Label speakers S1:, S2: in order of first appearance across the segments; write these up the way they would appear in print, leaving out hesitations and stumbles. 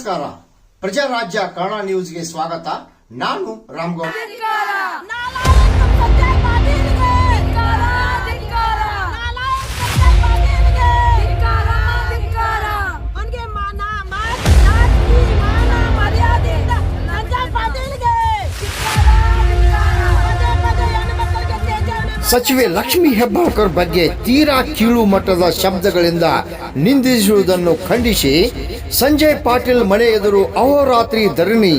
S1: ನಮಸ್ಕಾರ. ಪ್ರಜಾರಾಜ್ಯ ಕನ್ನಡ ನ್ಯೂಸ್ಗೆ ಸ್ವಾಗತ. ನಾನು ರಾಮ್ಗೌಡ್. ಸಚಿವೆ ಲಕ್ಷ್ಮಿ ಹೆಬ್ಬಾಳ್ಕರ್ ಬಗ್ಗೆ ತೀರಾ ಕೀಳು ಮಟ್ಟದ ಶಬ್ದಗಳಿಂದ ನಿಂದಿಸುವುದನ್ನು ಖಂಡಿಸಿ ಸಂಜಯ್ ಪಾಟೀಲ್ ಮನೆ ಎದುರು ಅಹೋರಾತ್ರಿ ಧರಣಿ.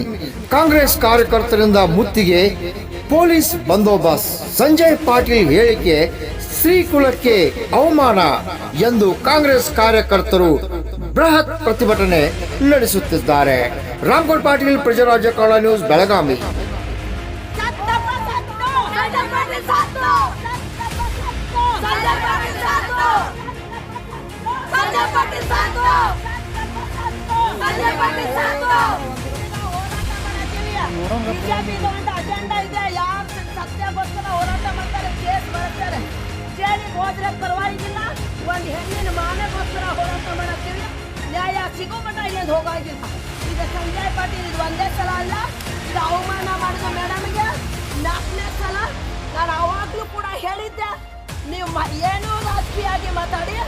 S1: ಕಾಂಗ್ರೆಸ್ ಕಾರ್ಯಕರ್ತರಿಂದ ಮುತ್ತಿಗೆ, ಪೊಲೀಸ್ ಬಂದೋಬಸ್ತ್. ಸಂಜಯ್ ಪಾಟೀಲ್ ಹೇಳಿಕೆ ಶ್ರೀಕುಲಕ್ಕೆ ಅವಮಾನ ಎಂದು ಕಾಂಗ್ರೆಸ್ ಕಾರ್ಯಕರ್ತರು ಬೃಹತ್ ಪ್ರತಿಭಟನೆ ನಡೆಸುತ್ತಿದ್ದಾರೆ. ರಾಮ್ಗೌಡ್ ಪಾಟೀಲ್, ಪ್ರಜಾರಾಜ್ಯ ಕನ್ನಡ ನ್ಯೂಸ್, ಬೆಳಗಾವಿ.
S2: ಬಿಜೆಪಿ ಒಂದು ಅಜೆಂಡಾ ಇದೆ. ಯಾರು ಸತ್ಯಕ್ಕೋಸ್ಕರ ಹೋರಾಟ ಮಾಡ್ತಾರೆ, ಕೇಸ್ ಬರ್ತಾರೆ, ಜೈಲಿಗೆ ಹೋದ್ರೆ ಪರವಾಗಿಲ್ಲ. ಒಂದು ಹೆಣ್ಣಿನ ಮಾನಗೋಸ್ಕರ ಹೋರಾಟ ಮಾಡತ್ತೀವಿ, ನ್ಯಾಯ ಸಿಗೋ ಮಟ್ಟ ಏನು ಹೋಗಾಗಿಲ್ಲ. ಈಗ ಸಂಜಯ್ ಪಾಟೀಲ್ ಇದು ಒಂದೇ ಸಲ ಅಲ್ಲ, ಇದು ಅವಮಾನ ಮಾಡಿದ ಮೇಡಮ್ಗೆ 4ನೇ ಸಲ. ನಾನು ಅವಾಗಲೂ ಕೂಡ ಹೇಳಿದ್ದೆ, ನೀವು ಏನೋ ರಾಜಕೀಯವಾಗಿ ಮಾತಾಡಿ,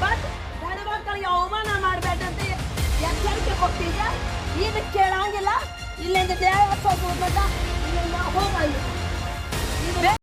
S2: ಬಟ್ ಹೆಣ್ಮಕ್ಕಳಿಗೆ ಅವಮಾನ ಮಾಡಬೇಕಂತ ಎಚ್ಚರಿಕೆ ಕೊಟ್ಟಿದ್ದೆ. ಈಗ ಕೇಳಂಗಿಲ್ಲ, ಇಲ್ಲಿಂದ ದೇವಸ್ಥಾನ ಇಲ್ಲಿಂದ ಹೋಗಲ್ಲ.